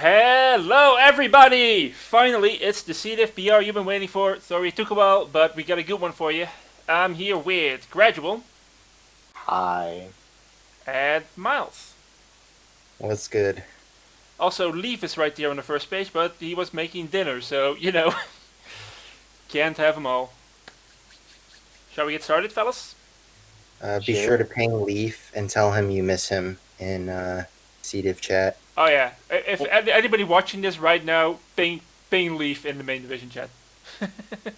Hello, everybody! Finally, it's the Div PR you've been waiting for. Sorry it took a while, but we got a good one for you. I'm here with Gradual Hi. and Miles. What's good? Also, Leaf is right there on the first page, but he was making dinner, so, can't have them all. Shall we get started, fellas? Be sure to Sure. ping Leaf and tell him you miss him in CDiv chat. Oh, yeah. If anybody watching this right now, ping Leaf in the main division chat.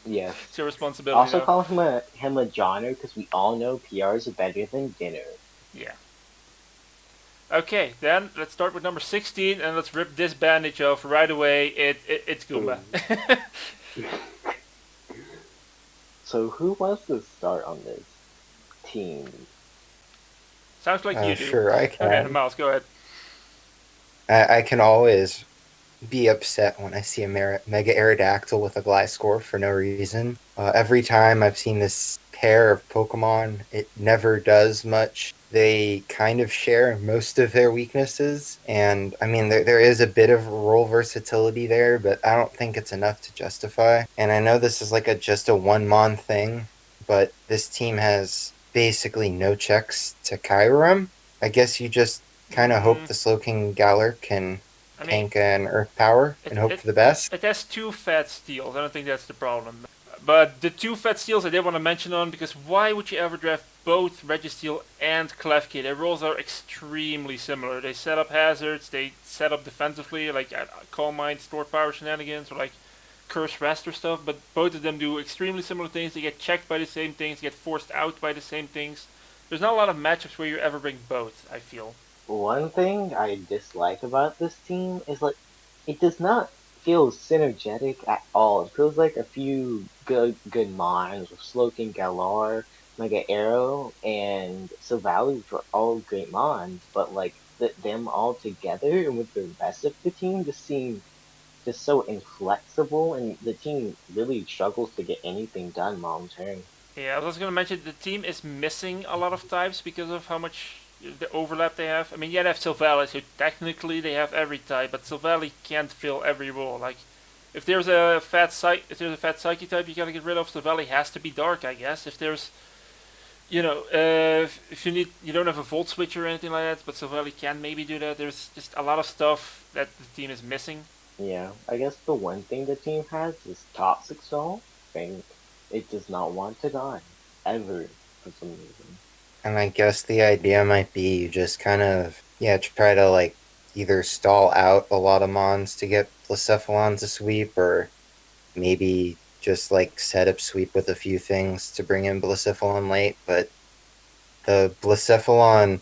Yes. It's your responsibility Also now. call him a Johnner because we all know PRs are better than dinner. Yeah. Okay, then let's start with number 16 and let's rip this bandage off right away. It's Goomba. Ooh. So who wants to start on this team? Sounds like you do. Sure, I Okay, can. Miles, go ahead. I can always be upset when I see a Mega Aerodactyl with a Gliscor for no reason. Every time I've seen this pair of Pokemon, it never does much. They kind of share most of their weaknesses, and I mean, there is a bit of role versatility there, but I don't think it's enough to justify. And I know this is like just a one-mon thing, but this team has basically no checks to Kyurem. I guess you just kind of hope Mm, the Slowking Galar can I mean, tank and Earth Power it, and hope it, for the best. it has two fat steals. I don't think that's the problem. But the two fat steals I did want to mention on because why would you ever draft both Registeel and Klefki? Their roles are extremely similar. They set up hazards, they set up defensively, like Calm Mind, Store Power shenanigans, or like Curse Rest or stuff, but both of them do extremely similar things. They get checked by the same things, get forced out by the same things. There's not a lot of matchups where you ever bring both, I feel. One thing I dislike about this team is it does not feel synergetic at all. It feels like a few good minds with Slowking Galar, Mega Arrow, and Silvally, which are all great minds, but them all together and with the rest of the team just seem just so inflexible, and the team really struggles to get anything done long term. Yeah, I was going to mention the team is missing a lot of types because of how much the overlap they have. I mean, yeah, they have Sylvalis, who technically they have every type, but Sylvalis can't fill every role. Like, if there's a fat psyche type you gotta get rid of, Sylvalis has to be dark, I guess. If there's, if you don't have a volt switch or anything like that, but Sylvalis can maybe do that. There's just a lot of stuff that the team is missing. Yeah, I guess the one thing the team has is Toxic Soul. Think it does not want to die ever for some reason. And I guess the idea might be you just kind of, yeah, try to like either stall out a lot of mons to get Blacephalon to sweep, or maybe just like set up sweep with a few things to bring in Blacephalon late. But the Blacephalon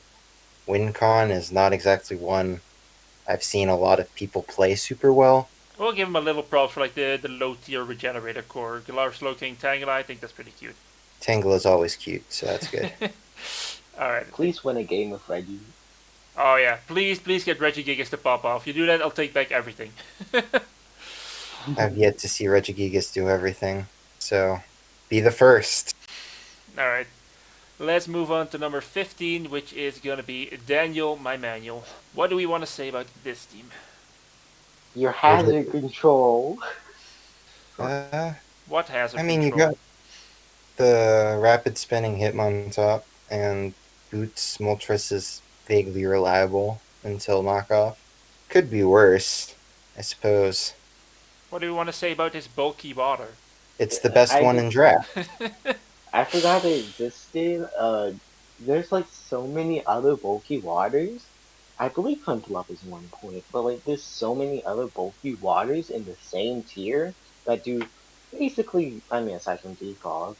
win con is not exactly one I've seen a lot of people play super well. We'll give him a little props for like the low tier regenerator core. Galar Slow King Tangela, I think that's pretty cute. Tangle is always cute, so that's good. Alright. Please win a game with Reggie. Oh yeah, please get Regigigas to pop off. You do that, I'll take back everything. I've yet to see Regigigas do everything, so be the first. Alright, let's move on to number 15, which is gonna be Daniel, my manual. What do we want to say about this team? Your hazard control. Uh, What hazard I mean, you control? got the rapid spinning Hitmontop, and Boots Moltres is vaguely reliable until knockoff. Could be worse, I suppose. What do we want to say about his bulky water? It's the best I one in just draft. I forgot it existed. There's so many other bulky waters. I believe Huntlup is 1 point, but there's so many other bulky waters in the same tier that do basically, I mean, aside from Defog,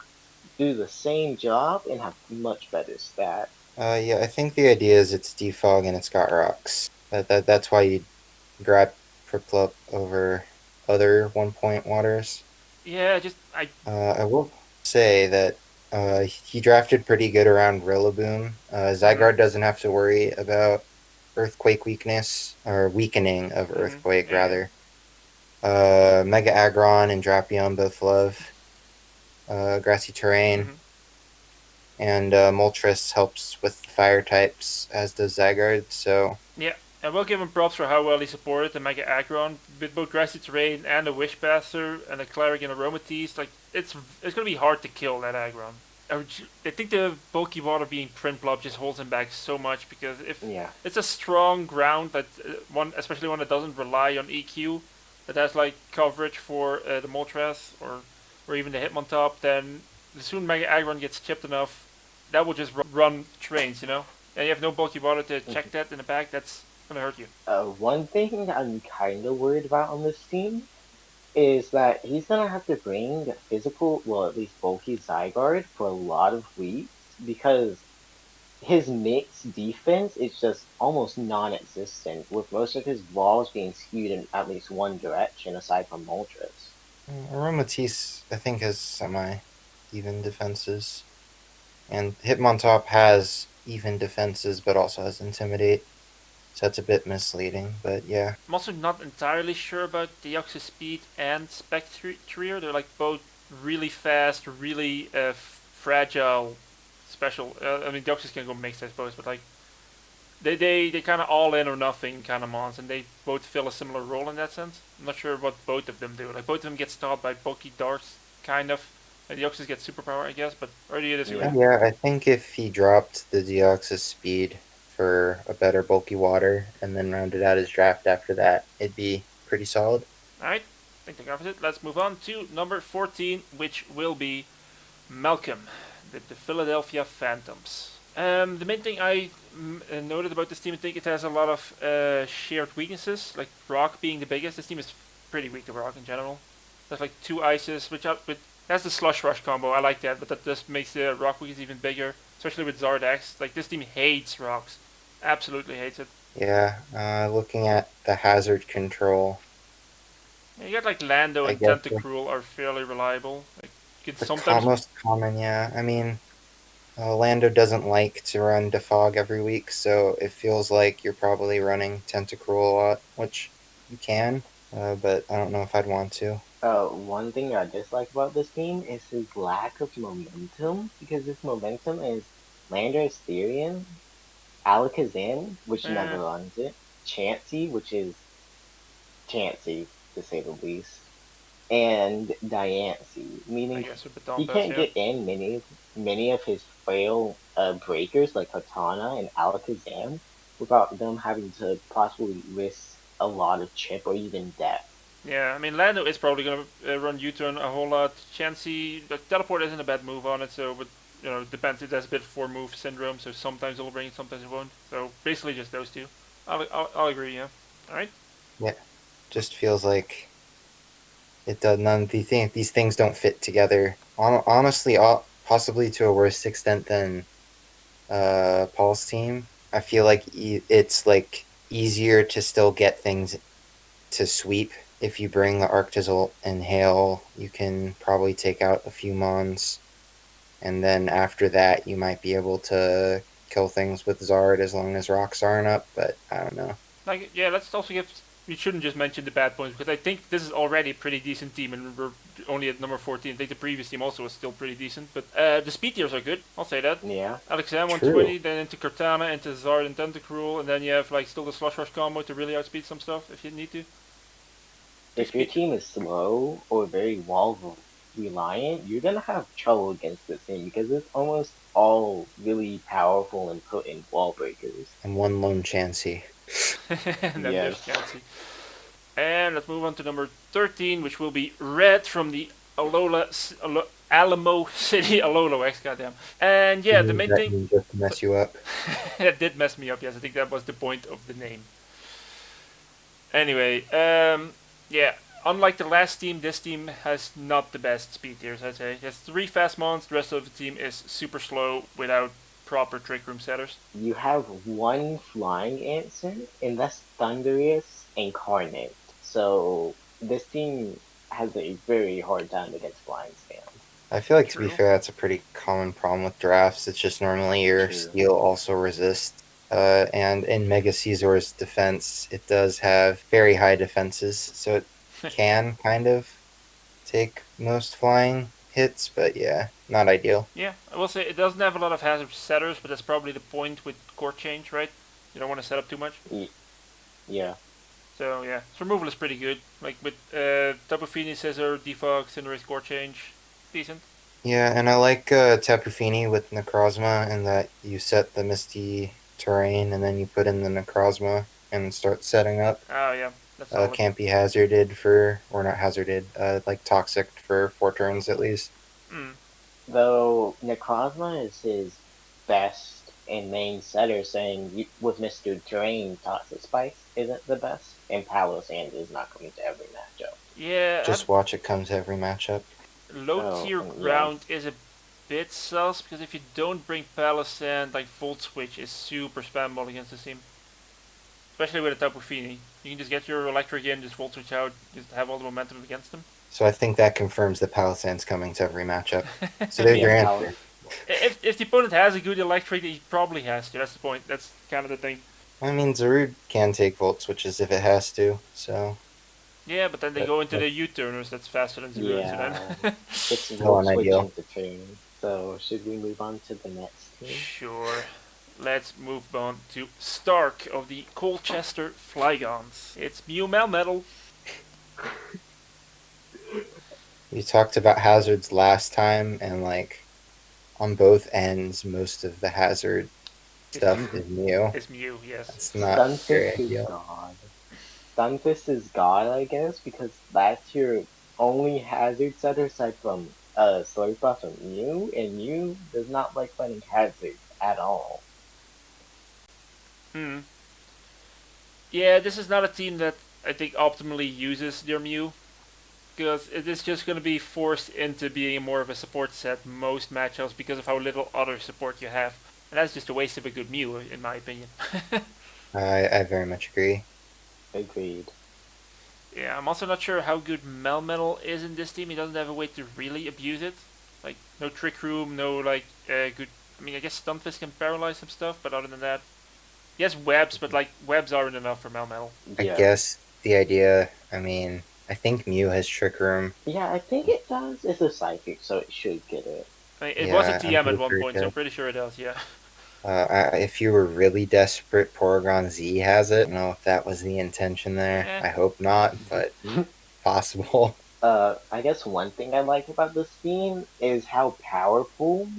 do the same job and have much better stats. Yeah, I think the idea is it's defog and it's got rocks. That's why you grab Purplup over other 1 point waters. Yeah, just I. I will say that he drafted pretty good around Rillaboom. Mm-hmm, Zygarde doesn't have to worry about Earthquake weakness, or weakening of mm-hmm, Earthquake, yeah. rather. Mega Aggron and Drapion both love grassy terrain, Mm-hmm. and Moltres helps with the fire types, as does Zygarde, so Yeah. And we'll give him props for how well he supported the Mega Aggron with both Grassy Terrain and a Wishpasser and a Cleric and Aromatisse. Like it's gonna be hard to kill that Aggron. I think the bulky water being print blob just holds him back so much because if Yeah. it's a strong ground that especially one that doesn't rely on EQ, that has like coverage for the Moltres or even the Hitmontop, then the soon Mega Aggron gets chipped enough, that will just run trains, you know. And you have no bulky water to check that in the back. That's gonna hurt you. One thing I'm kind of worried about on this team is that he's gonna have to bring physical, well, at least bulky Zygarde for a lot of weeks because his mixed defense is just almost non-existent, with most of his balls being skewed in at least one direction, aside from Moltres. Aromatisse, I think, has semi-even defenses. And Hitmontop has even defenses, but also has Intimidate. So that's a bit misleading, but yeah. I'm also not entirely sure about Deoxys Speed and Spectrier. They're like both really fast, really fragile, special. I mean, Deoxys can go mixed, I suppose, but like they kind of all in or nothing kind of mons, and they both fill a similar role in that sense. I'm not sure what both of them do. Like both of them get stopped by bulky darts, kind of. And Deoxys gets superpower, I guess. But or do you disagree? Yeah, I think if he dropped the Deoxys speed for a better bulky water and then rounded out his draft after that, it'd be pretty solid. Alright, I think that covers it. Let's move on to number 14, which will be Malcolm, with the Philadelphia Phantoms. The main thing I noted about this team, I think it has a lot of shared weaknesses, like Rock being the biggest. This team is pretty weak to Rock in general. There's like two ices, which that's the Slush Rush combo. I like that, but that just makes the Rock weakness even bigger, especially with Zardex. Like this team hates Rocks, absolutely hates it. Yeah, looking at the hazard control, Yeah, you got like Lando I and guess Tentacruel are fairly reliable. Like you can the sometimes most common, yeah. I mean, Lando doesn't like to run Defog every week, so it feels like you're probably running Tentacruel a lot, which you can, but I don't know if I'd want to. One thing I dislike about this team is his lack of momentum, because his momentum is Landorus Therian, Alakazam, which eh, never runs it, Chansey, which is Chansey, to say the least, and Diancie, I meaning guess with he Baton can't yeah. get in many of his frail breakers like Katana and Alakazam without them having to possibly risk a lot of chip or even death. Yeah, I mean Lando is probably gonna run U-turn a whole lot. Chansey, the teleport isn't a bad move on it, so but you know it depends. It has a bit 4 move syndrome, so sometimes it'll bring it, sometimes it won't. So basically just those two. I'll agree. Yeah. All right. Yeah, just feels like it does none. These things don't fit together. Honestly, possibly to a worse extent than Paul's team. I feel like it's like easier to still get things to sweep. If you bring the Arctizolt and Hail, you can probably take out a few Mons, and then after that, you might be able to kill things with Zard as long as rocks aren't up. But I don't know. Like yeah, let's also give. We shouldn't just mention the bad points because I think this is already a pretty decent team, and we're only at number 14. I think the previous team also was still pretty decent, but the speed tiers are good. I'll say that. Yeah. Alexam True. 120, then into Cortana, into Zard and Tentacruel, and then you have like still the Slush Rush combo to really outspeed some stuff if you need to. Big If your speed. team is slow or very wall reliant, you're gonna have trouble against this team because it's almost all really powerful and potent wall breakers. And one lone Chansey. And then there's Yes. Chansey. And let's move on to number 13, which will be Red from the Alamo City Alola X, goddamn. And yeah, the main That thing. means just to mess you up. That did mess me up, yes, I think that was the point of the name. Anyway, yeah, unlike the last team, this team has not the best speed tiers, I'd say. It has 3 fast mons, the rest of the team is super slow without proper trick room setters. You have one flying answer, and that's Thundurus Incarnate. So this team has a very hard time against flying spam. I feel like, to be True. fair, that's a pretty common problem with drafts. It's just normally your True. steel also resists. And in Mega Caesar's defense, it does have very high defenses, so it can kind of take most flying hits, but yeah, not ideal. Yeah, I will say it doesn't have a lot of hazard setters, but that's probably the point with court change, right? You don't want to set up too much. Yeah. So yeah, its removal is pretty good. Like with Tapu Fini, Scissor, Defox, Cinderace, Score Change, decent. Yeah, and I like Tapu Fini with Necrozma in that you set the Misty Terrain and then you put in the Necrozma and start setting up. Oh yeah, that's solid. Can't be hazarded for, or not hazarded, like toxic for 4 turns at least. Mm. Though Necrozma is his best and main setter, saying with Mr. Drain, Toxic Spice isn't the best, and Palos Sand is not coming to every matchup. Yeah, Just watch it come to every matchup. low Oh, tier yes. ground is a bit sus because if you don't bring Palisand, like Volt Switch is super spammable against this team. Especially with a Tapu Fini. You can just get your Electric in, just Volt Switch out, just have all the momentum against them. So I think that confirms that Palisand's coming to every matchup. So there's Yeah, your Palos. answer. If the opponent has a good Electric, he probably has to. That's the point. That's kind of the thing. I mean, Zarude can take Volt Switches if it has to, so... Yeah, but then they go into the U-turners. That's faster than Zarude. Yeah. So then It's Still Volt Switch unideal. into turn. So, should we move on to the next team? sure. Let's move on to Stark of the Colchester Flygons. It's Mew Melmetal. We talked about hazards last time, and like on both ends, most of the hazard stuff is Mew. It's Mew, yes. It's not very Stunfisk is ideal. God. Stunfisk is God, I guess, because that's your only hazard setter aside from Slurpuff and Mew does not like fighting hazards at all. Hmm. Yeah, this is not a team that I think optimally uses their Mew. Because it is just going to be forced into being more of a support set most matchups because of how little other support you have. And that's just a waste of a good Mew, in my opinion. I very much agree. Agreed. Yeah, I'm also not sure how good Melmetal is in this team. He doesn't have a way to really abuse it. Like, no Trick Room, no, like, good... I mean, I guess Stunfisk can paralyze some stuff, but other than that... He has webs, but, like, webs aren't enough for Melmetal. I Yeah. guess the idea, I mean, I think Mew has Trick Room. Yeah, I think it does. It's a psychic, so it should get it. I mean, it Yeah, was a I'm TM at pretty one sure it point, so I'm does. pretty sure it does, yeah. If you were really desperate, Porygon Z has it. I don't know if that was the intention there. Eh. I hope not, but possible. I guess one thing I like about this team is how powerful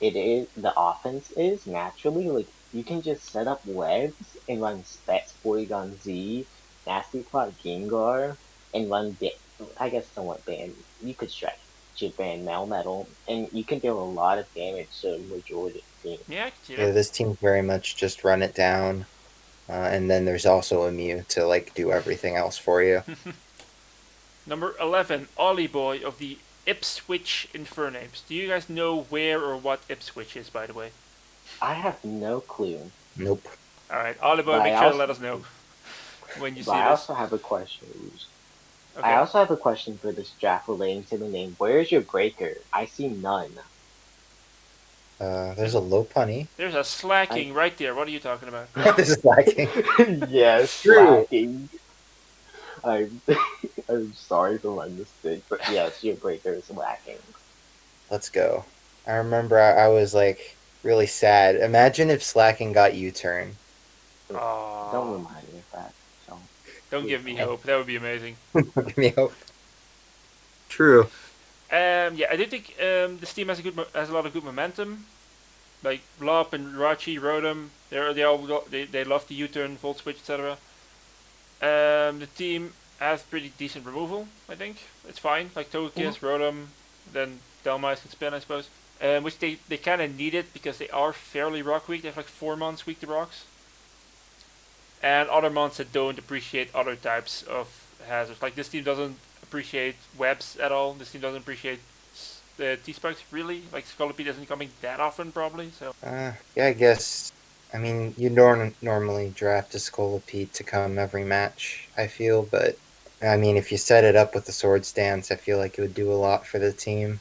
it is. The offense is naturally like you can just set up webs and run Specs Porygon Z, Nasty Plot Gengar, and run I guess somewhat ban. You could stretch to ban Melmetal, and you can deal a lot of damage to majority of the team. Yeah, I can see Yeah, that. this team's very much just run it down. And then there's also a Mew to like do everything else for you. Number 11, Ollie Boy of the Ipswich Infernames. Do you guys know where or what Ipswich is, by the way? I have no clue. Nope. Alright, Ollie Boy, But make I sure to also- let us know when you But see I this. also have a question. Okay. I also have a question for this draft relating to the name. Where's your breaker? I see none. There's a Lopunny. There's a slacking right there. What are you talking about? This is lacking. Yes, True. lacking. I'm, I'm sorry for my mistake, but yes, your breaker is lacking. Let's go. I remember I was like really sad. Imagine if Slacking got U-turn. Oh, Don't remind me of that. don't give me hope. That would be amazing. Give me hope. True. Yeah, I do think this team has a lot of good momentum. Like Lop and Rachi, Rotom, they love the U-turn, Volt Switch, etc. The team has pretty decent removal. I think it's fine. Like Togekiss, Rotom, then Delmice can spin, I suppose. Which they kind of need it because they are fairly rock weak. They have like 4 months weak to rocks. And other months that don't appreciate other types of hazards. Like this team doesn't appreciate webs at all. This team doesn't appreciate the T-Spikes really. Like Scolipede isn't coming that often probably. So Yeah, I guess. I mean, you normally draft a Scolipede to come every match, I feel, but I mean, if you set it up with the Sword Stance, I feel like it would do a lot for the team.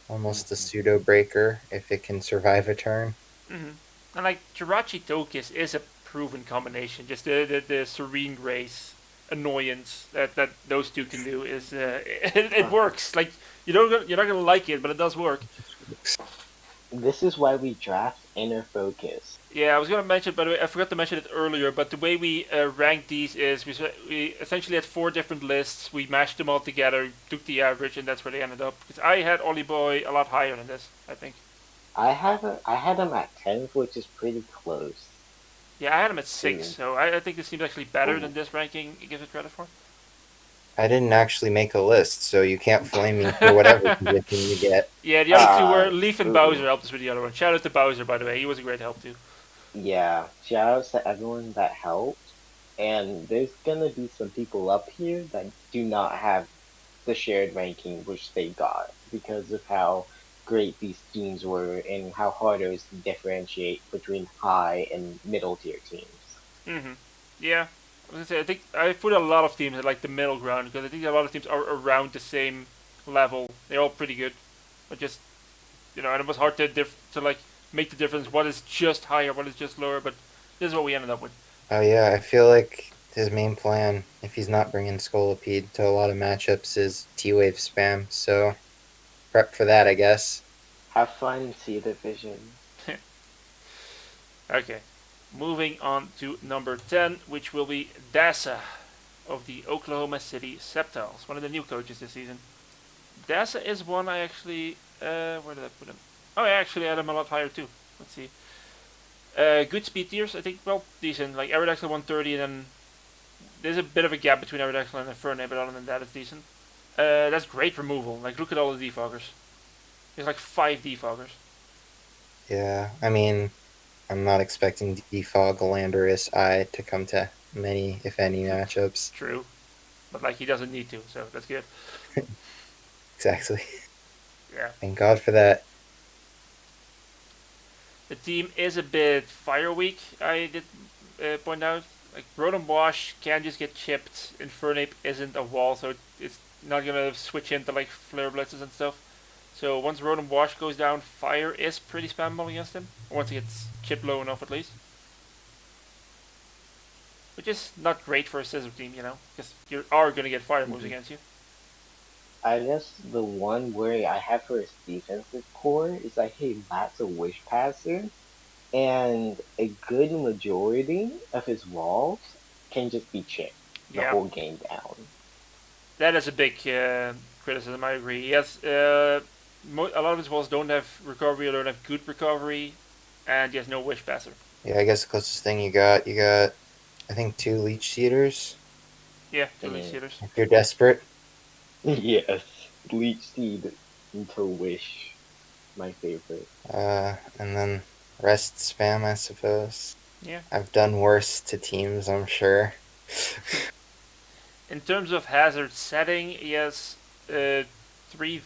Almost a pseudo breaker if it can survive a turn. and like Jirachi Togekiss is a proven combination. Just the Serene Grace annoyance that those two can do is it works. Like you're not gonna like it, but it does work. This is why we draft Inner Focus. Yeah, I was gonna mention, by the way, I forgot to mention it earlier, but the way we ranked these is we essentially had 4 different lists. We mashed them all together, took the average, and that's where they ended up. Because I had Ollie Boy a lot higher than this, I think. I had him at 10th, which is pretty close. Yeah, I had him at 6, To, so I think this seems actually better oh, than this ranking gives it credit for. I didn't actually make a list, so you can't flame me for whatever position you get. Yeah, the other two were uh, Leaf and ooh, Bowser helped us with the other one. Shout out to Bowser, by the way. He was a great help too. yeah. Shoutouts to everyone that helped. And there's gonna be some people up here that do not have the shared ranking which they got because of how great these teams were and how hard it was to differentiate between high and middle tier teams. Mm-hmm. Yeah. I was gonna say, I think I put a lot of teams at like the middle ground because I think a lot of teams are around the same level. They're all pretty good, but just and it was hard to like make the difference. What is just higher? What is just lower? But this is what we ended up with. Oh yeah, I feel like his main plan, if he's not bringing Scolipede to a lot of matchups, is T-Wave spam. So prep for that, I guess. Have fun in C division. Okay, moving on to number 10, which will be Dasa of the Oklahoma City Septiles, one of the new coaches this season. Dasa is one I actually where did I put him? Oh, I actually had him a lot higher too. Let's see. Good speed tiers, I think. Well, decent. Like Aerodactyl 130, and then there's a bit of a gap between Aerodactyl and Infernape, but other than that, it's decent. That's great removal. Like, look at all the defoggers. There's like 5 defoggers. Yeah, I mean, I'm not expecting Defog, Landorus, I to come to many, if any, matchups. True, but like he doesn't need to, so that's good. Exactly. Yeah. Thank God for that. The team is a bit fire weak. I did point out. Like Rotom Wash can just get chipped. Infernape isn't a wall, so it's not gonna switch into like Flare Blitzes and stuff. So once Rotom Wash goes down, Fire is pretty spammable against him. Once he gets chipped low enough, at least. Which is not great for a Scissor team, because you are gonna get Fire moves against you. I guess the one worry I have for his defensive core is that he lacks a wish passer, and a good majority of his walls can just be chipped the Yeah, whole game down. that is a big criticism. I agree. He has a lot of his walls don't have recovery or don't have good recovery, and he has no wish passer. Yeah, I guess the closest thing you got, I think, 2 Leech Seeders. Yeah, two leech And hitters. If you're desperate. yes, Leech Seed into Wish, my favorite. And then rest spam, I suppose. Yeah. I've done worse to teams, I'm sure. In terms of hazard setting, he has 3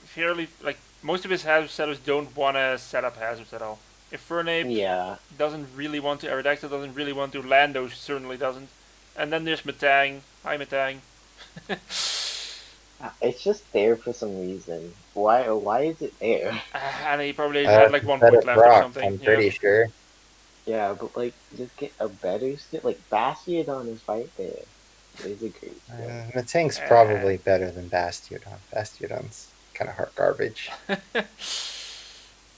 fairly like most of his hazard setters don't want to set up hazards at all. If Fernape Yeah, doesn't really want to, Aerodactyl doesn't really want to, Lando certainly doesn't, and then there's Metang. Hi Metang. it's just there for some reason. Why is it there? And he probably had like 1 point Instead of left or Brock, something. I'm pretty sure. Yeah, but like, just get a better skill. Like, Bastiodon is right there. It's a great skill. Matang's probably better than Bastiodon. Bastiodon's kind of hard garbage.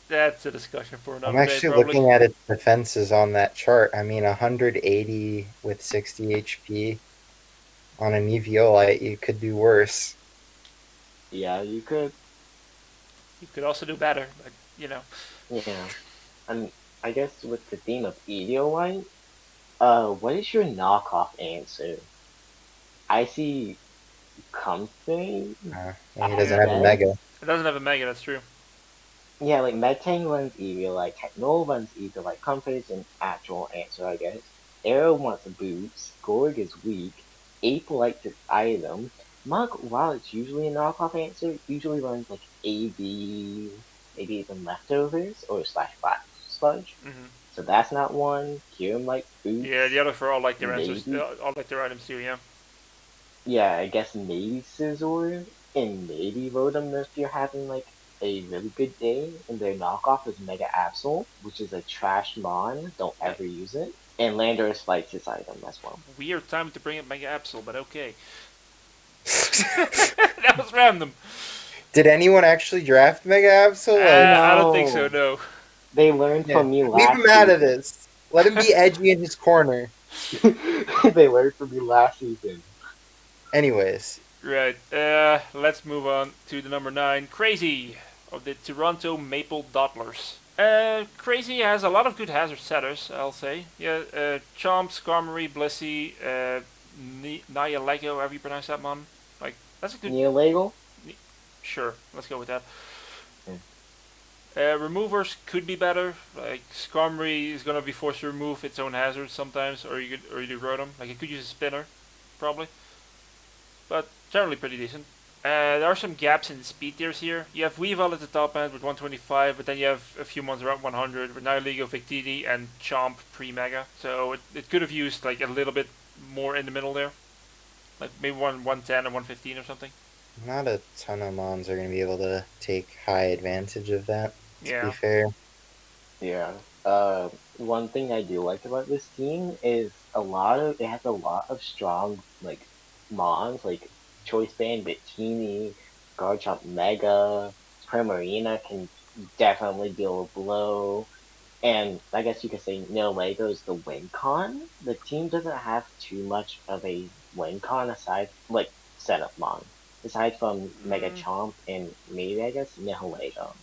That's a discussion for another I'm day, actually probably. looking at its defenses on that chart. I mean, 180 with 60 HP on an Eviolite, you could do worse. Yeah, you could. You could also do better, but Yeah, and I guess with the theme of Eviolite, what is your knockoff answer? I see Comfey And he at doesn't have a best. Mega. it doesn't have a mega. That's true. Yeah, like Metang runs Eviolite, Technol runs Eviolite, Comfey is an actual answer, I guess. Arrow wants a boost, Gorg is weak, Ape likes its item. Mug, while it's usually a knockoff answer, usually runs like AB, maybe even leftovers, or slash black sludge. Hmm. So that's not one. Kieran likes boots. Yeah, the others for all like their answers, Maybe. all like their items too. Yeah. Yeah, I guess maybe Scizor, and maybe Rotom if you're having like a really good day, and their knockoff is Mega Absol, which is a trash mon, don't ever use it. And Landorus likes this item as well. Weird time to bring up Mega Absol, but okay. That was random. Did anyone actually draft Mega Absol? Like, I don't think so. No. They learned Yeah. from me Leave last him out of season. this. Let him be edgy in his corner. They learned from me last season. Anyways, Right. Let's move on to the number 9, Crazy of the Toronto Maple Dodlers. Crazy has a lot of good hazard setters, I'll say. Yeah, Chomp, Skarmory, Blissey, Naya Lego, however you pronounce that one. Like, that's a good. Neolegal? Sure, let's go with that. Yeah. Removers could be better. Like Skarmory is gonna be forced to remove its own hazards sometimes, or you do Rotom. Like it could use a spinner, probably, but generally pretty decent. There are some gaps in the speed tiers here. You have Weavile at the top end with 125, but then you have a few ones around 100 with Nihilego, Victini, and Chomp pre-Mega. So it could have used like a little bit more in the middle there, like maybe 110 or 115 or something. not a ton of Mons are going to be able to take high advantage of that, to be Yeah. fair. Yeah. One thing I do like about this team is it has a lot of strong like mons like Choice Band, Bikini, Garchomp Mega, Primarina can definitely deal a blow. And I guess you could say no Lego is the win con. The team doesn't have too much of a win con aside like setup mon. Aside from Mega Mm, Chomp and maybe I guess Nihilego.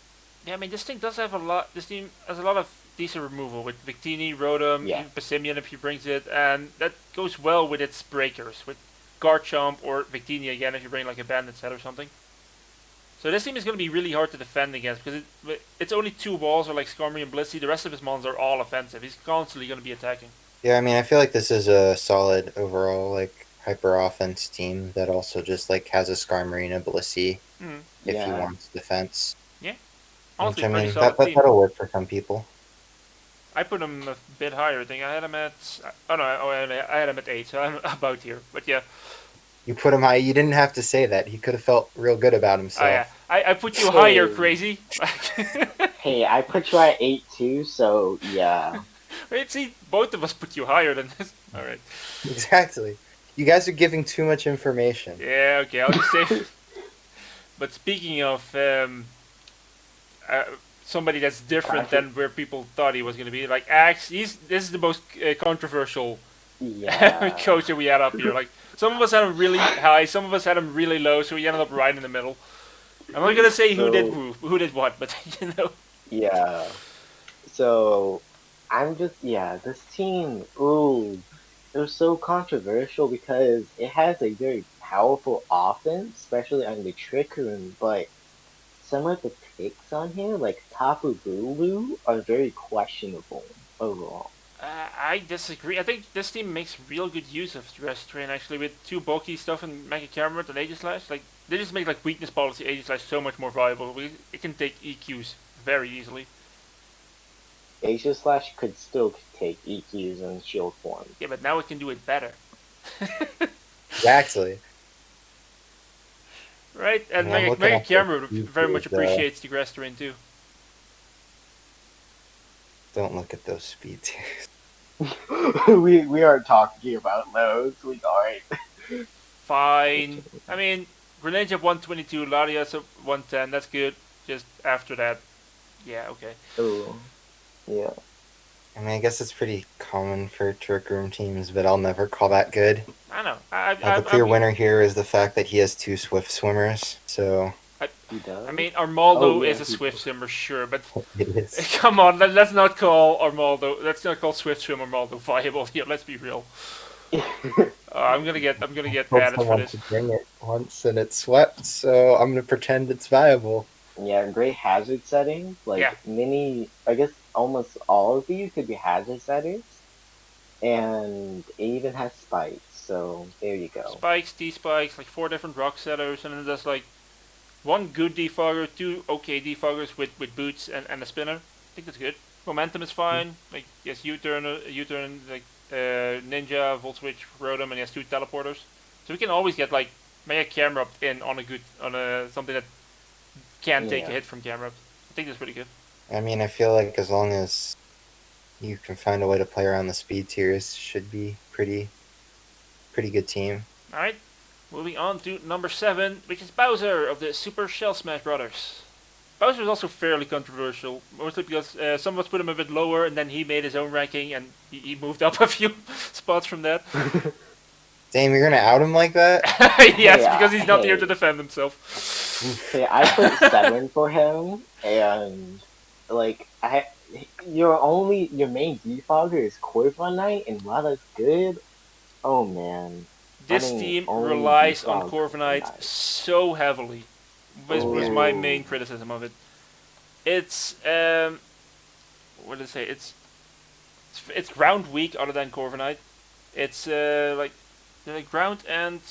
Yeah, I mean, this thing does have a lot. This team has a lot of decent removal with Victini, Rotom, Yeah. even Passimian if he brings it, and that goes well with its breakers, with Garchomp or Victini again if you bring like a Bandit set or something. So this team is going to be really hard to defend against because it's only two walls or like Skarmory and Blissey. The rest of his mons are all offensive. He's constantly going to be attacking. Yeah, I mean, I feel like this is a solid overall, like, hyper offense team that also just, like, has a Skarmory and a Blissey if he Yeah. wants defense. Yeah, Which, honestly, I pretty mean, solid team. that'll work for some people. I put him a bit higher. I think I had him at. Oh no, I had him at 8, so I'm about here. But yeah, You put him high. You didn't have to say that. He could have felt real good about oh yeah, himself. I put you higher, Hey. Crazy. Hey, I put you at 8 too, so yeah. Wait, see, both of us put you higher than this. All right. Exactly. You guys are giving too much information. Yeah. Okay. I'll just say. But speaking of uh, somebody that's different than where people thought he was going to be, like Axe, this is the most controversial Yeah. coach that we had up here. Like some of us had him really high, some of us had him really low, so he ended up right in the middle. I'm not gonna say who did who did what, but you know. Yeah. So this team, ooh, it was so controversial because it has a very powerful offense, especially on the Trick Room, but some of the picks on here, like Tapu Bulu, are very questionable overall. I disagree. I think this team makes real good use of Dress Train actually with two bulky stuff and Mega Camera and Aegislash. Like they just make like weakness policy Aegislash so much more viable. It can take EQs very easily. Asia Slash could still take EQs in shield form. Yeah, but now it can do it better. Exactly. Right? And Yeah, I'm looking Mega at Camera the very much features, appreciates the Grass Terrain too. Don't look at those speed tiers. We aren't talking about those. We aren't. Fine. I mean, Greninja at 122, Latias at 110, that's good. Just after that, yeah, okay. Oh, yeah. I mean, I guess it's pretty common for Trick Room teams, but I'll never call that good. I know. The clear winner here is the fact that he has two Swift swimmers, so He does. I mean, Armaldo Oh, yeah, is a he Swift does. swimmer, sure, but it is. come on, let's not call Armaldo. Let's not call Swift swim Armaldo viable here. Let's be real. I'm gonna get Told added for someone this. to bring it once and it swept, so I'm gonna pretend it's viable. Yeah, great hazard settings. Like Yeah. I guess almost all of these could be hazard settings, and it even has spikes. So there you go. Spikes, T-spikes, like 4 different rock setters, and then there's like one good defogger, 2 okay defoggers with boots and a spinner. I think that's good. Momentum is fine. Like yes, U-turn, like Ninja, Volt Switch, Rotom, and he has 2 teleporters. So we can always get like Mega Camera in on a something that can take a hit from camera. I think that's pretty good. I mean, I feel like as long as you can find a way to play around the speed tiers, should be pretty good team. All right, moving on to number 7, which is Bowser of the Super Shell Smash Brothers. Bowser is also fairly controversial, mostly because some of us put him a bit lower, and then he made his own ranking, and he moved up a few spots from that. Damn, you're gonna out him like that? Yes, Hey, because he's not here to hey, defend himself. Oof. hey! I put 7 for him, and like your main defogger is Corva Knight, and while that's good, oh man, This running team only relies on defog Corviknight Knight. so heavily. This was my Oh, main criticism of it. It's what did I say? It's ground weak other than Corviknight. It's like ground and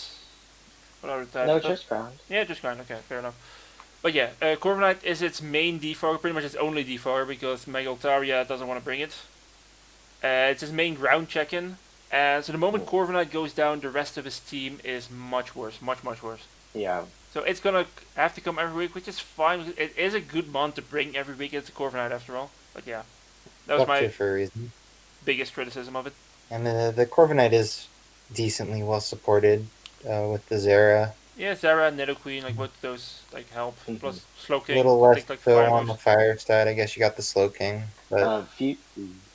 what other no, type? just ground. Yeah, just ground. Okay, fair enough. But yeah, Corviknight is its main defogger, pretty much its only defogger because Megaltaria doesn't want to bring it. It's his main ground check-in. And so the moment Corviknight goes down, the rest of his team is much worse, much worse. Yeah, So it's gonna have to come every week, which is fine. It is a good mon to bring every week. It's a Corviknight after all. But yeah, that was Up to my it for a reason. biggest criticism of it. And the Corviknight is decently well supported with the Zera. Yeah, Zara and Nidoqueen, like both those like help. mhm. Plus Slowking, A little less take like so fire on the moves. fire side. I guess you got the Slowking, but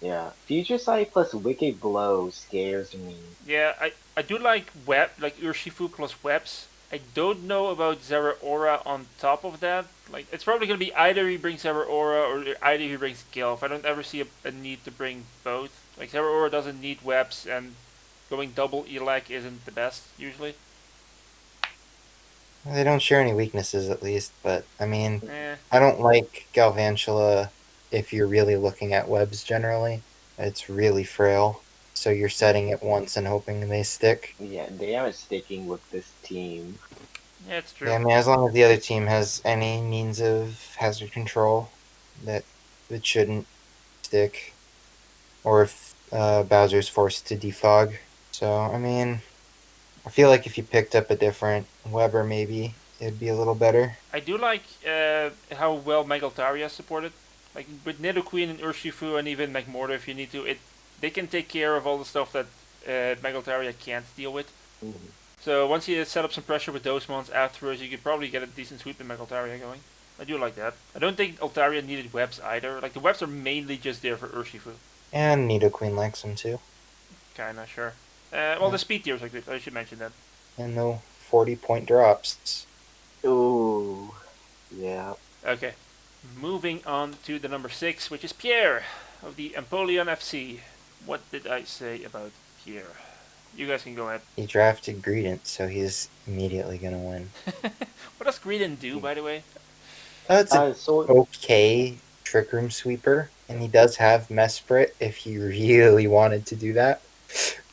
Yeah, Future Sight plus Wicked Blow scares me. Yeah, I do like Urshifu plus webs. I don't know about Zeraora on top of that. Like it's probably gonna be either he brings Zeraora or either he brings Gilf. I don't ever see a need to bring both. Like Zeraora doesn't need webs, and going double Elec isn't the best usually. they don't share any weaknesses at least. But I mean, Eh, I don't like Galvantula if you're really looking at webs generally. It's really frail. So you're setting it once and hoping they stick. Yeah, they aren't sticking with this team. yeah, it's true. Yeah, I mean, as long as the other team has any means of hazard control, that it shouldn't stick. Or if Bowser's forced to defog. So, I mean, I feel like if you picked up a different Weber, maybe it'd be a little better. I do like how well Megaltaria is supported. Like with Nidoqueen and Urshifu and even Magmortar if you need to, they can take care of all the stuff that Megaltaria can't deal with. Mhm. So once you set up some pressure with those mons afterwards, you could probably get a decent sweep in Megaltaria going. I do like that. I don't think Altaria needed webs either. Like the webs are mainly just there for Urshifu. And Nidoqueen likes them too. Kinda sure. Well, the speed tiers are good. I should mention that. And no 40-point drops. Ooh, yeah. Okay. Moving on to the number 6, which is Pierre of the Empoleon FC. What did I say about Pierre? You guys can go ahead. He drafted Greedent, so he's immediately going to win. What does Greedent do, by the way? It's an So okay Trick Room Sweeper, and he does have Mesprit if he really wanted to do that.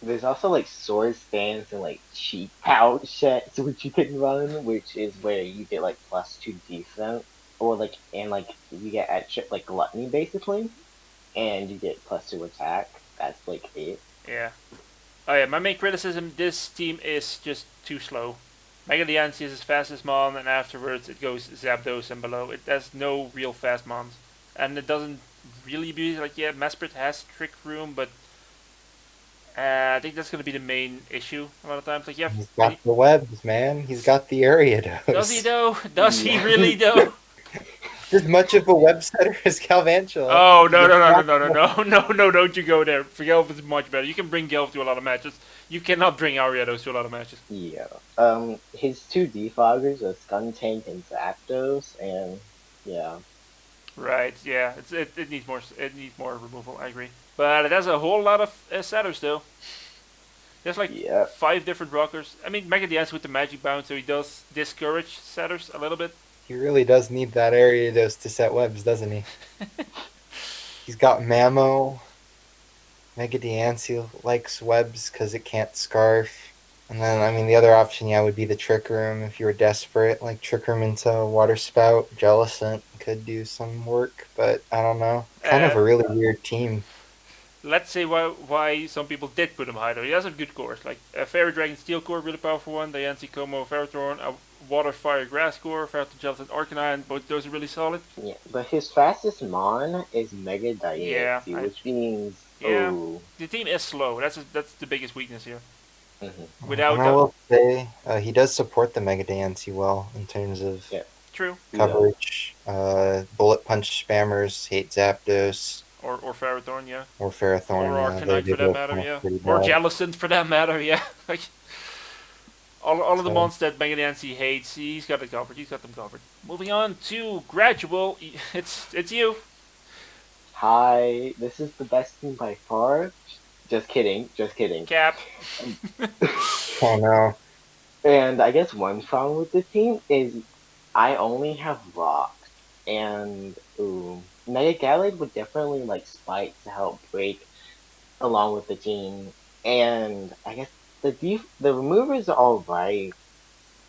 there's also like sword stands and like cheat pouch sets which you can run, which is where you get like +2 defense, or like and like you get extra like gluttony basically, and you get +2 attack. That's like it. Yeah. Oh yeah, my main criticism, this team is just too slow. Mega Diancie is his fastest mon, and afterwards it goes Zapdos and below. It has no real fast mons. And it doesn't really be like, yeah, Mesprit has Trick Room, but I think that's going to be the main issue a lot of times. Like, yeah, He's got the webs, man. He's got the area dose. does he though? Does he Yeah. really though? As much of a web setter as Galvantula. Oh no! Don't you go there. For Gelf is much better. You can bring Gelf to a lot of matches. You cannot bring Ariados to a lot of matches. Yeah. His two defoggers are Skuntank and Zapdos, and yeah. Right? Yeah. It needs more. It needs more removal. I agree. But it has a whole lot of setters though. There's like Yeah. 5 different rockers. I mean, Mega Dance with the magic bounce, so he does discourage setters a little bit. He really does need that area dose to set webs, doesn't he? He's got Mamo. Mega Diancie likes webs because it can't scarf. And then, I mean, the other option, yeah, would be the Trick Room if you were desperate. Like, Trick Room into Water Spout. Jellicent could do some work, but I don't know. Kind of a really weird team. Let's say why some people did put him higher. He has a good course, like a Fairy Dragon Steel core, really powerful one. Diancie, Como, Ferrothorn, a Water, Fire, Grass core, Ferrothorn, Gelatin, Arcanine. Both those are really solid. Yeah. But his fastest mon is Mega Diancie, Yeah, which means yeah. oh. The team is slow. That's the biggest weakness here. Mhm. Without And I will say, he does support the Mega Diancie well in terms of Yeah. True. coverage. Bullet punch spammers hate Zapdos Or Ferrothorn, yeah. or Or Ferrothorn. Yeah, Arcanine they for that both matter, come up yeah. pretty Or bad. Jellicent for that matter, yeah. Like all of the So, monsters that Mega Nancy hates, he's got it covered. He's got them covered. Moving on to Gradual. It's you. Hi, this is the best team by far. Just kidding, just kidding. Cap. oh no. And I guess one problem with this team is I only have rock, and Mega Gallade would definitely like spike to help break along with the team, and I guess the removers are alright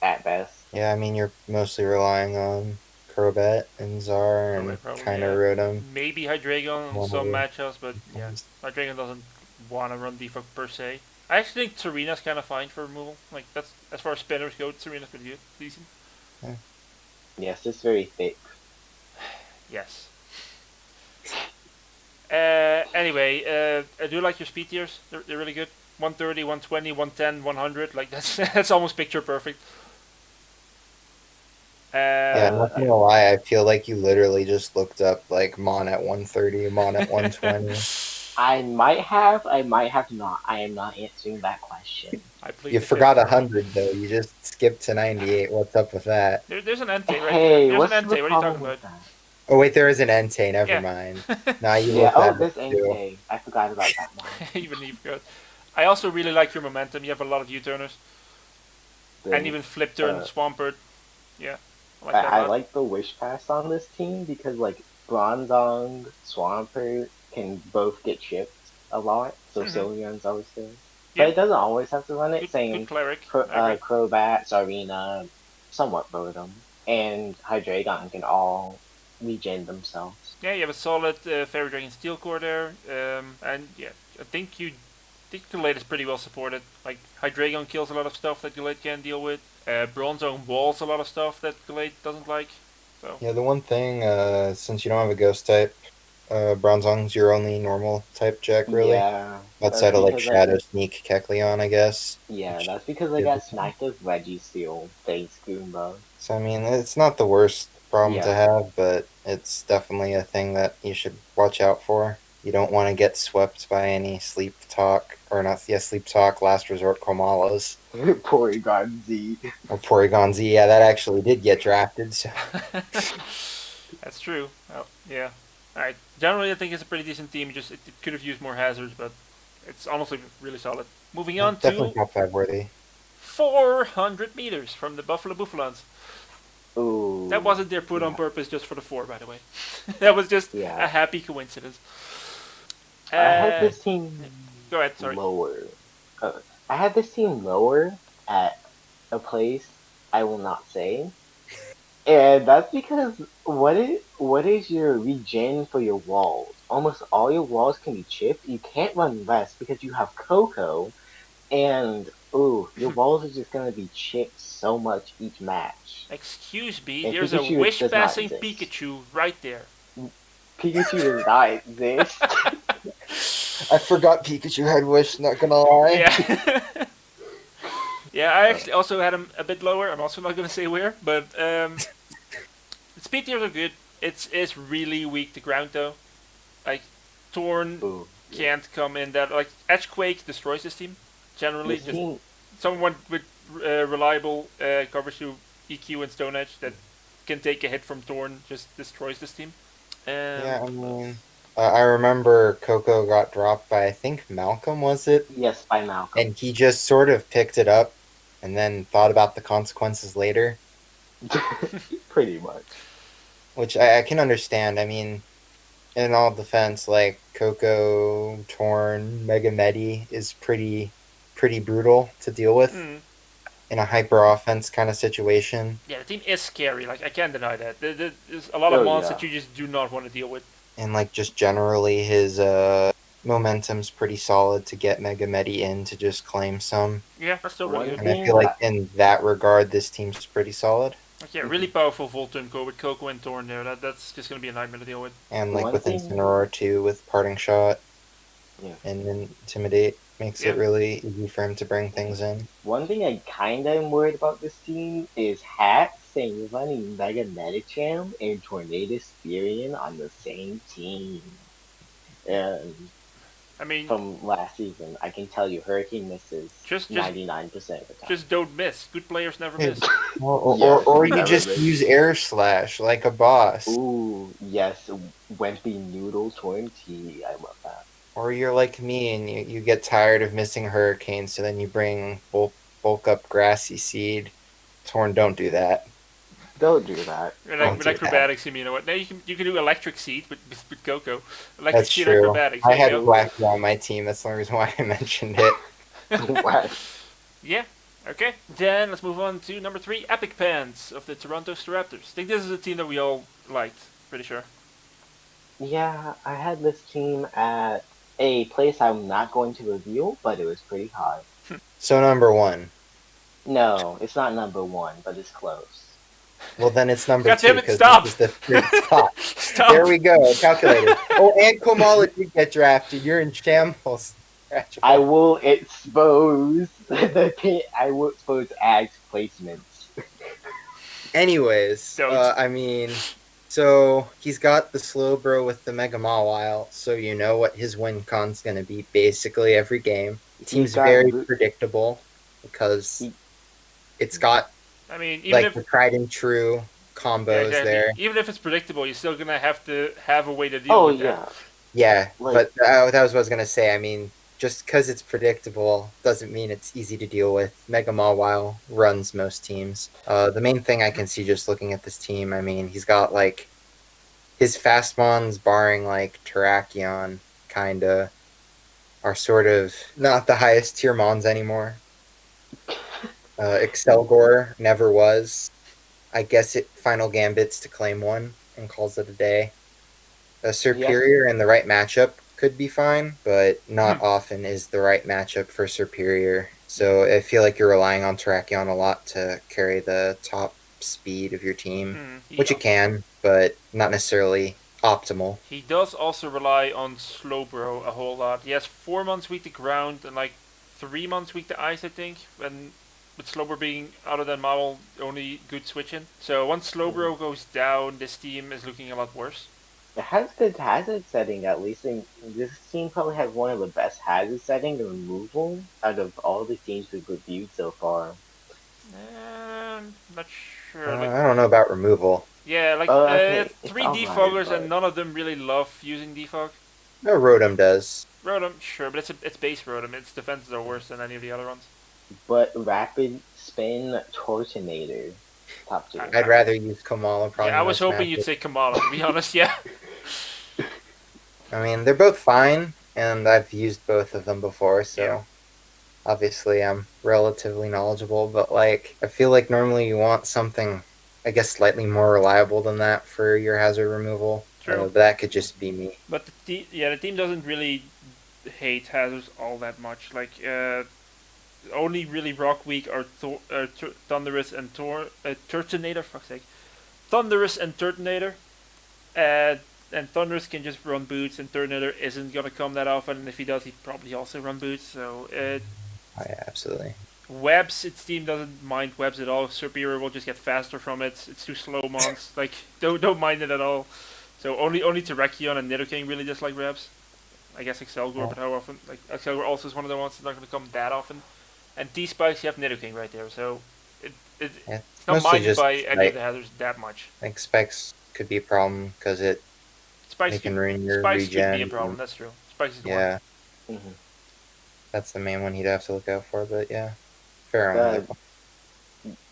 at best. Yeah, I mean, you're mostly relying on Crobat and Czar and Correct, probably, kind of yeah. Rotom. Maybe Hydreigon on One some other matchups, but yeah. things. Hydreigon doesn't want to run defog per se. I actually think Serena's kind of fine for removal. Like, that's as far as spinners go, Serena's pretty good. Decent. Yeah. Yes, it's very thick. Yes. Anyway, I do like your speed tiers. They're really good. 130, 120, 110, 100. Like, that's almost picture perfect. Yeah, not gonna lie, I feel like you literally just looked up like Mon at 130, Mon at 120. I might have not. I am not answering that question. I plead You the forgot fifth. 100 though. You just skipped to 98. What's up with that? There's an Entei right there. Hey, There's what's an the Entei. What are you problem talking with about? that? Oh wait, there is an Entei. Never Yeah. mind. Nah, you Yeah, looked oh, that this up too. NK. I forgot about that one. Even you forgot. I also really like your momentum. You have a lot of U-turners. And even flip turn, Swampert. Yeah. I like that a I lot. like the wish pass on this team because like Bronzong, Swampert can both get chipped a lot, so Sylveon's always good. But Yeah. it doesn't always have to run it. Good Same cleric. I agree. Crobat, Tsarina, somewhat Rotom, and Hydreigon can all regen themselves. Yeah, you have a solid Fairy Dragon Steel Core there. And yeah, I think Gallade is pretty well supported. Like, Hydreigon kills a lot of stuff that Gallade can't deal with. Bronzong walls a lot of stuff that Gallade doesn't like. So Yeah, the one thing, since you don't have a ghost type, Bronzong's your only normal type Jack, really. Yeah, Outside of like Shadow Sneak, Kecleon, I guess. Yeah, that's because I got sniped with Registeel. Thanks, Goomba. So I mean, it's not the worst problem to Yeah. have, but it's definitely a thing that you should watch out for. You don't want to get swept by any sleep talk, or not, sleep talk, last resort Komalas. Porygon Z. Or Porygon Z, yeah, that actually did get drafted, so. That's true. Well, yeah. Alright. Generally, I think it's a pretty decent team. Just it could have used more hazards, but it's honestly really solid. Moving on Definitely to top 5 worthy. 400 meters from the Buffalo Buffalons. Ooh. That wasn't there put on purpose just for the 4, by the way. That was just a happy coincidence. I had this team go ahead, sorry. lower. I had this team lower at a place I will not say. And that's because what is your regen for your walls? Almost all your walls can be chipped. You can't run less because you have Coco, and your walls are just gonna be chipped so much each match. Excuse me, And there's Pikachu a wish-passing does not exist. Pikachu right there. Pikachu does not exist. I forgot Pikachu had Wish, not gonna lie. Yeah. Yeah, I actually also had him a bit lower. I'm also not gonna say where, but speed tiers are good. It's really weak to ground though. Like Torn can't come in that. Like Edgequake destroys this team generally. Just someone with reliable coverage through EQ and Stone Edge that can take a hit from Torn just destroys this team. Yeah, I mean, I remember Coco got dropped by, I think, Malcolm, was it? Yes, by Malcolm. And he just sort of picked it up and then thought about the consequences later. Pretty much. Which I can understand. I mean, in all defense, like, Coco, Torn, Mega Medi is pretty brutal to deal with in a hyper offense kind of situation. Yeah, the team is scary. Like, I can't deny that. There's a lot of monsters that you just do not want to deal with. And like just generally his momentum's pretty solid to get Mega Medi in to just claim some. Yeah, that's still really good. And I feel like in that regard this team's pretty solid. Like, yeah, really powerful Volturn core with Coco and Torn there. That's just gonna be a nightmare to deal with. And like with Incineroar too, with Parting Shot and Intimidate makes it really easy for him to bring things in. One thing I kinda am worried about this team is hats. saying you're running Mega Medicham and Tornado Spirion on the same team. And I mean, from last season, I can tell you Hurricane misses just just 99% of the time. just don't miss. Good players never Hey, miss. Yes, or you never just miss. use air slash like a boss. Ooh, yes, Wimpy Noodle 20. I love that. Or you're like me and you get tired of missing hurricanes, so then you bring bulk up grassy seed. Torn, don't do that. Don't do that. With Don't do that. acrobatics, you know what? Now you can do electric seed with Coco. Electric That's seed true. acrobatics. I There you had go. Wacky on my team. That's the only reason why I mentioned it. What? Yeah. Okay. Then let's move on to number 3, Epic Pants of the Toronto Raptors. I think this is a team that we all liked. Pretty sure. Yeah, I had this team at a place I'm not going to reveal, but it was pretty high. So number one. No, it's not number one, but it's close. Well, then it's number God two damn it! because Stop. this is the third spot. Stop. There we go. Calculated. Oh, and Komala did get drafted. You're in shambles. I will expose I will expose Ag's placements. Anyways, Don't. I mean, so he's got the slow bro with the Mega Mawile, so you know what his win con's going to be basically every game. The team's very predictable because it's got I mean, even like if the tried and true combos exactly. there. Even if it's predictable, you're still gonna have to have a way to deal Oh with that. yeah, Yeah, like, but that was what I was going to say. I mean, just because it's predictable doesn't mean it's easy to deal with. Mega Mawile runs most teams. The main thing I can see just looking at this team, I mean, he's got like his fast mons, barring like Terrakion, kinda, are sort of not the highest tier mons anymore. Excelgor never was. I guess it final gambits to claim one and calls it a day. A Superior in the right matchup could be fine, but not often is the right matchup for Superior. So I feel like you're relying on Terrakion a lot to carry the top speed of your team, which it can, but not necessarily optimal. He does also rely on Slowbro a whole lot. He has 4 months weak to ground and like 3 months weak to ice, I think. And with Slowbro being other than Marvel only good switching. So once Slowbro goes down, this team is looking a lot worse. it has good hazard setting at least. And this team probably has one of the best hazard setting and removal out of all the teams we've reviewed so far. Not sure. I don't know about removal. Yeah, like okay, 3 alright, defoggers but and none of them really love using defog. No, Rotom does. Rotom, sure, but it's base Rotom. Its defenses are worse than any of the other ones. but Rapid Spin Tortinator, top tier. I'd rather use Komala probably. Yeah, I was hoping you'd say Kamala, to be honest, yeah. I mean, they're both fine, and I've used both of them before, so Yeah. obviously I'm relatively knowledgeable, but like I feel like normally you want something, I guess, slightly more reliable than that for your hazard removal. True. But that could just be me. But the team doesn't really hate hazards all that much. Like, only really rock weak are Thunderous and Turtonator. Fuck's sake, Thunderous and Turtonator. And Thunderous can just run boots, and Turtonator isn't gonna come that often. And if he does, he'd probably also run boots. So Oh, yeah, absolutely. webs, its team doesn't mind webs at all. Superior will just get faster from it. It's too slow mons. Like don't mind it at all. So only Terrakion and Nidoking really dislike webs. I guess Excelgor, but how often? Like Excelgor also is one of the ones that's not going to come that often. And T-Spikes, you have Nidoking right there, so Yeah, it's not mostly minded just, by any like, of the hazards that much. I think Spikes could be a problem because it Spikes can ruin your Spikes could be a regen. problem. That's true. Spikes is the Yeah, Mhm. that's the main one he'd have to look out for. But yeah, fair on Uh, that one.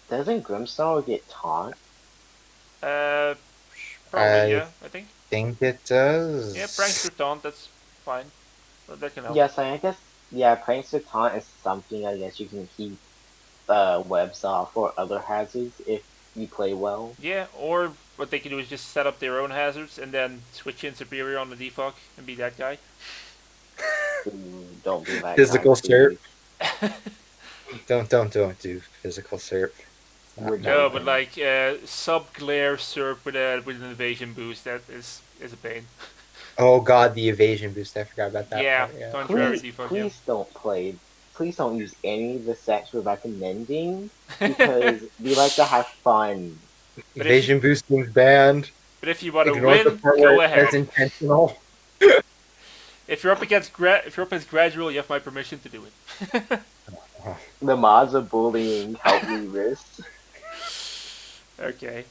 Doesn't Grimstar get taunt? one. Probably yeah. I think. Think it does. Yeah, Prankster Taunt. That's fine. Well, that can help. Yes, I guess. Yeah, Prankster taunt is something I guess you can keep webs off or other hazards if you play well. Yeah, or what they can do is just set up their own hazards and then switch in Superior on the defog and be that guy. Ooh, don't do that. Physical guys, serp. please. Don't do physical serp. We're No, done. but like sub glare Serp with an evasion boost, that is a pain. Oh god, the evasion boost! I forgot about that. Yeah, part, yeah. contrary Please, defog. please don't play. Please don't use any of the sets we're recommending because we like to have fun. But if you, Evasion boosting's banned. but if you want to Ignore the win, part where go it says ahead. intentional. If you're up against Gradual, you have my permission to do it. The mods of bullying help me wrist. Okay.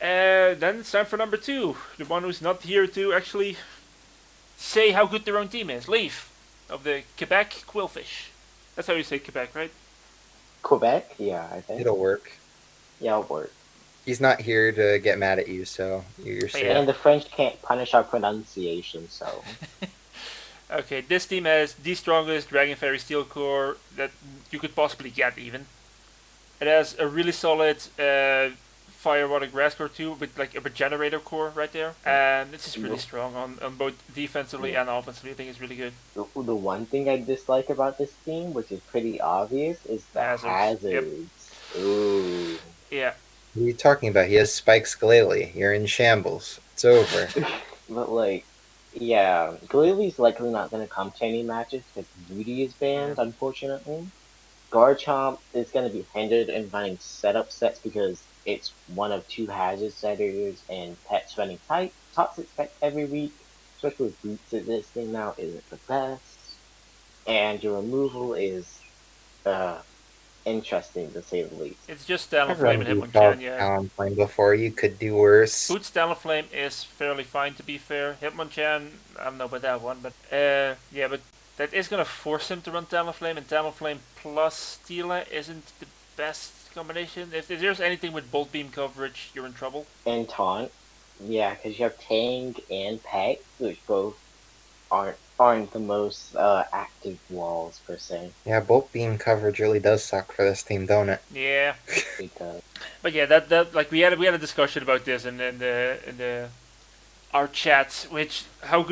And then it's time for number 2. The one who's not here to actually say how good their own team is. Leaf of the Quebec Quillfish. That's how you say Quebec, right? Quebec? Yeah, I think. It'll work. Yeah, it'll work. He's not here to get mad at you, so you're safe. Yeah. And the French can't punish our pronunciation, so. Okay, this team has the strongest Dragon Fairy Steel core that you could possibly get, even. It has a really solid Fire Water Grass core too, with like a Regenerator core right there. And this is really strong on both defensively and offensively. I think it's really good. The one thing I dislike about this team, which is pretty obvious, is the hazards. Yep. Ooh. Yeah. What are you talking about? He has Spike's Glalie. You're in shambles. It's over. But like, yeah, Glalie likely not going to come to any matches because Beauty is banned, unfortunately. Garchomp is going to be hindered in running setup sets because it's one of 2 hazard setters and pets running toxic sets every week, especially with boots at this thing now isn't the best. And your removal is interesting to say the least. It's just Talon I've Flame run and Boots off Hitmonchan, yeah. Talonflame before. You could do worse. Boots Talonflame is fairly fine, to be fair. Hitmonchan, I don't know about that one, but yeah, but that is gonna force him to run Talonflame, and Talonflame plus Stila isn't the best combination. If there's anything with Bolt Beam coverage, you're in trouble. And Taunt, yeah, because you have Tang and Peck, which both aren't the most active walls per se. Yeah, Bolt Beam coverage really does suck for this team, don't it? Yeah. Because But yeah, that like we had a discussion about this in the our chats, which how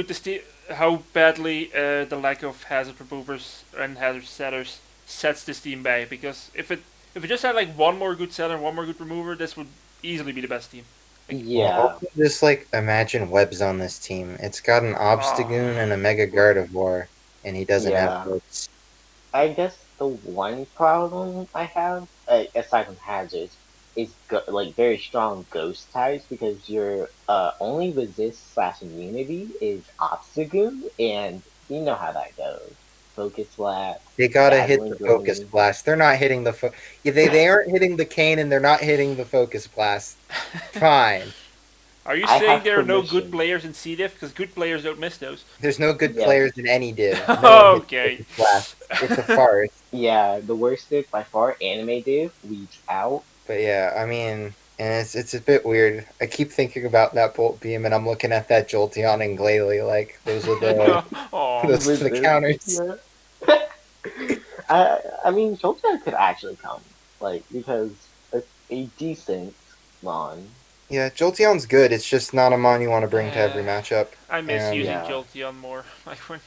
badly the lack of hazard removers and hazard setters sets this team back. Because if it just had like one more good setter, one more good remover, this would easily be the best team. yeah, Just like imagine webs on this team. It's got an Obstagoon and a Mega Gardevoir, and he doesn't have webs. I guess the one problem I have, aside from hazards, is like very strong ghost types because your only resist / immunity is Obstagoon, and you know how that goes. Focus Blast. They gotta hit Dazzling the Focus Gleam. Blast. They're not hitting the they aren't hitting the cane, and they're not hitting the Focus Blast. Fine. Are you I saying have there are no permission. good players in C diff? Because good players don't miss those. There's no good Yeah. players in any div. No one hits Okay. Focus Blast. It's a farce. Yeah, the worst div by far, Anime Div, leaves out. But yeah, I mean, and it's a bit weird. I keep thinking about that Bolt Beam, and I'm looking at that Jolteon and Glalie, like those are the Aw. those are the Resist, counters. yeah. I mean, Jolteon could actually come, like, because it's a decent mon. Yeah, Jolteon's good. It's just not a mon you want to bring to every matchup. I miss And- using Yeah. Jolteon more. Like when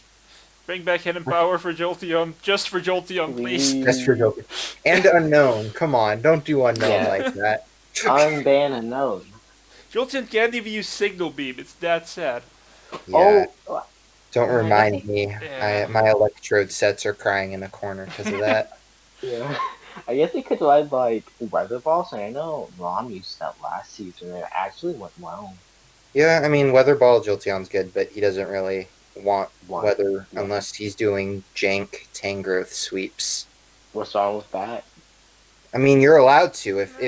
bring back Hidden Power for Jolteon, just for Jolteon, please. That's for Jolteon. And Unknown. Come on, don't do Unknown Yeah. like that. Unban Unknown. Jolteon can't even use Signal Beam. It's that sad. Yeah, Oh, don't I remind guess me. Yeah. My Electrode sets are crying in a corner because of that. yeah. I guess they could ride, like, Weather Balls, and I know Rom used that last season, and it actually went well. Yeah, I mean, Weather Ball Jolteon's good, but he doesn't really want Why? weather Yeah. unless he's doing jank Tangrowth sweeps. What's wrong with that? I mean, you're allowed to. If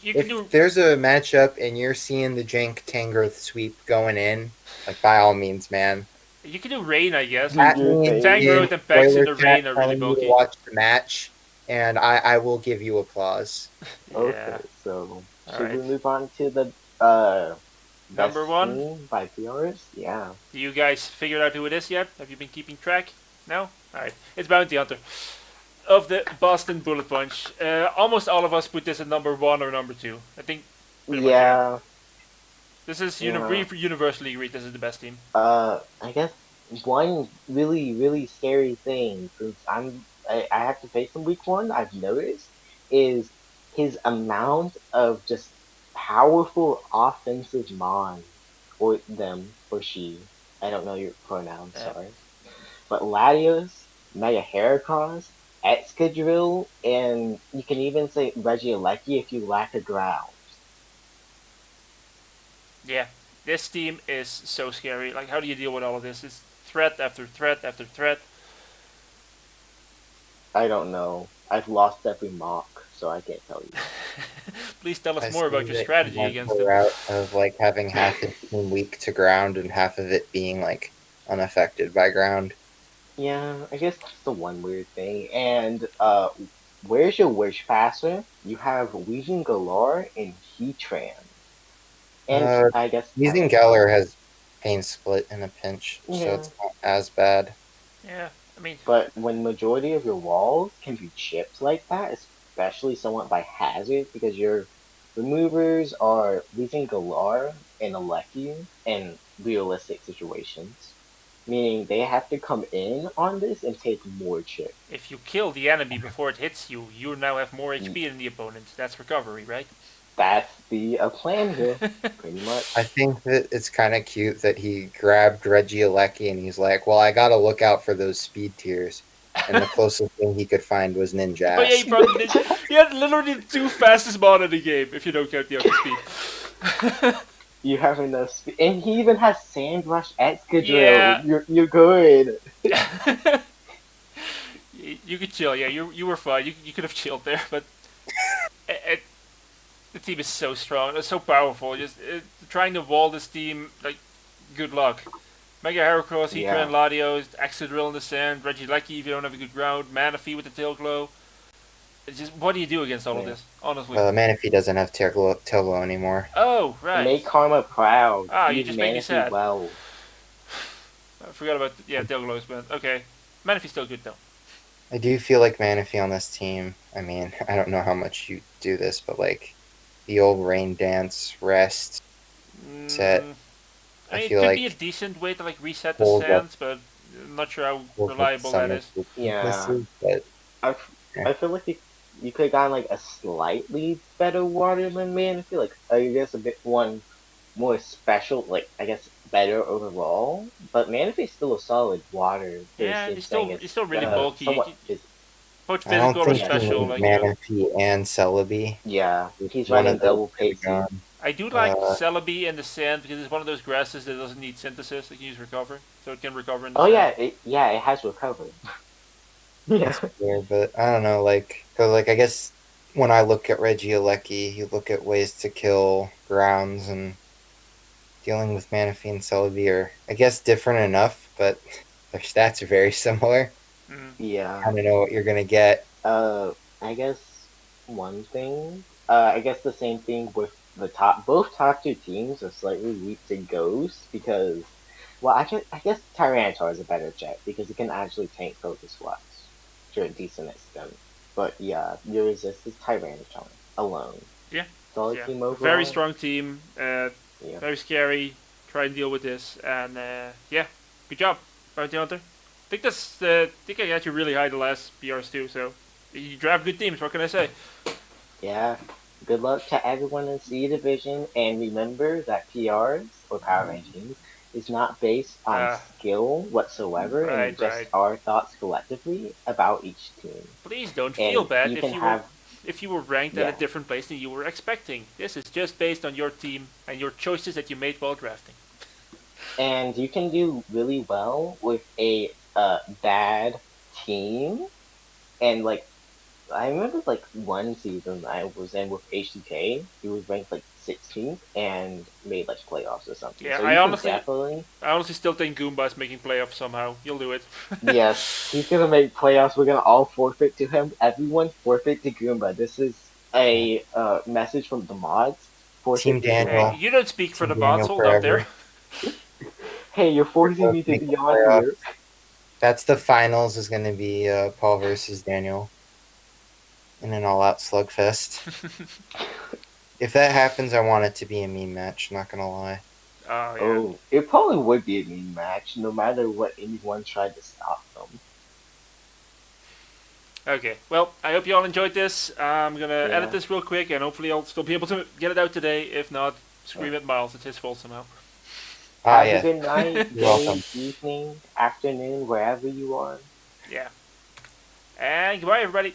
you can if do there's a matchup and you're seeing the jank Tangrowth sweep going in, like by all means, man. you can do Rain, I guess. At At me and Tangrowth and Pex in the Spoiler rain Chat are really telling you to bulky. watch the match, and I will give you applause. Okay, Yeah. so should Alright. we move on to the Number best 1. team by PRs? Yeah. Do you guys figured out who it is yet? Have you been keeping track? No? Alright. It's Bounty Hunter. Of the Boston Bullet Punch. Almost all of us put this at number 1 or number 2. I think pretty much, Yeah. this is Yeah. universally agreed this is the best team. I guess one really scary thing, since I have to face him week 1, I've noticed, is his amount of just powerful offensive mon, or them, or she. I don't know your pronouns, Yeah. sorry. But Latios, Mega Heracross, Excadrill, and you can even say Regieleki if you lack a ground. Yeah, this team is so scary. Like, how do you deal with all of this? It's threat after threat after threat. I don't know. I've lost every mock, so I can't tell you. Please tell us I more see about your that he strategy went the against them. route of like having half his team weak to ground and half of it being like unaffected by ground. Yeah, I guess that's the one weird thing. And where's your Wish Passer? You have Legion Galore and Heatran. And Uh, I guess Using Tyranitar. Geller has pain split in a pinch, so Yeah. it's not as bad. Yeah, I mean, But when majority of your walls can be chipped like that, especially somewhat by hazard, because your removers are losing Galar and Aleki in realistic situations, meaning they have to come in on this and take more chips. if you kill the enemy before it hits you, you now have more Y- HP than the opponent. That's recovery, right? That's the plan here, pretty I much. think that it's kind of cute that he grabbed Regieleki and he's like, "Well, I gotta look out for those speed tiers." And the closest thing he could find was Oh yeah, he Ninjask. probably did. He had literally the two fastest mod in the game, if you don't count the outer speed. You have enough speed, and he even has Sandrush Excadrill. Yeah. You're good. You could chill. Yeah, you were fine. You could have chilled there, but it, the team is so strong. It's so powerful. Just trying to wall this team, like, good luck. Mega Heracross, Heatran, Yeah. Latios, Excadrill in the sand, Regieleki if you don't have a good ground, Manaphy with the tail glow. It's just, what do you do against all of Yeah. this, honestly? Manaphy doesn't have Tailglow anymore. Oh, right. Make Karma proud. Ah, you Use just made me Manaphy sad. well. I forgot about, yeah, tail glows, but okay. Manaphy's still good, though. I do feel like Manaphy on this team. I mean, I don't know how much you do this, but like the old rain dance, rest, set. Mm, I I mean, it feel could be a like decent way to, like, reset the holds up, sands, but I'm not sure how holds up reliable some that of is. the Yeah. weaknesses, but I, yeah. I feel like you could have gotten like a slightly better water than Manaphy. Like I guess a bit one more special, like I guess better overall. But Manaphy's still a solid water. There's Yeah, him saying he's it's still really bulky. somewhat physical. Both I don't physical and think you Yeah, special, need like, Manaphy and Celebi. yeah. He's One running of those double could have Pixie. gone. I do like Uh, Celebi in the sand because it's one of those grasses that doesn't need synthesis. It can use recover, so it can recover in the Oh sand. yeah, it has recovered. Yeah. That's fair, but I don't know, like, cause like I guess when I look at Regieleki, you look at ways to kill grounds, and dealing with Manaphy and Celebi are, I guess, different enough, but their stats are very similar. Mm. Yeah. Kind of know what you're gonna get. Uh, I guess one thing. I guess the same thing with both top two teams are slightly weak to Ghost because, well, I guess Tyranitar is a better jet because it can actually tank Focus Flux to a decent extent. But yeah, your resist is Tyranitar alone. Yeah, Solid yeah, team very overall. strong team. Yeah. Very scary. Try and deal with this, and yeah, good job, Bounty Hunter. I think I got you really high the last PRs too. So you draft good teams. What can I say? Yeah. Good luck to everyone in C Division, and remember that PRs or power rankings is not based on Uh, skill whatsoever, and right, just right. our thoughts collectively about each team. Please don't feel And bad you can have, if you were ranked at a yeah, different place than you were expecting. This is just based on your team and your choices that you made while drafting. and you can do really well with a bad team, and like I remember like one season I was in with HDK. He was ranked like 16th and made like playoffs or something. Yeah, So you can definitely, I honestly still think Goomba's making playoffs somehow. You'll do it. yes, he's gonna make playoffs. We're gonna all forfeit to him. Everyone forfeit to Goomba. This is a message from the mods. Team Forfeit to Hey, Daniel, Goomba. you don't speak for Team the bots. Daniel Hold up there. forever. Hey, you're We're forcing both me to making be on playoffs. here. That's the finals. Is going to be Paul versus Daniel in an all-out slugfest. If that happens, I want it to be a meme match. Not gonna lie. Oh yeah. Oh, it probably would be a mean match, no matter what anyone tried to stop them. Okay. Well, I hope you all enjoyed this. I'm gonna edit Yeah. this real quick, and hopefully I'll still be able to get it out today. If not, Yeah. scream at Miles. It's his fault somehow. Ah, Have a yeah. good night, You're welcome. day, evening, afternoon, wherever you are. Yeah. And goodbye, everybody.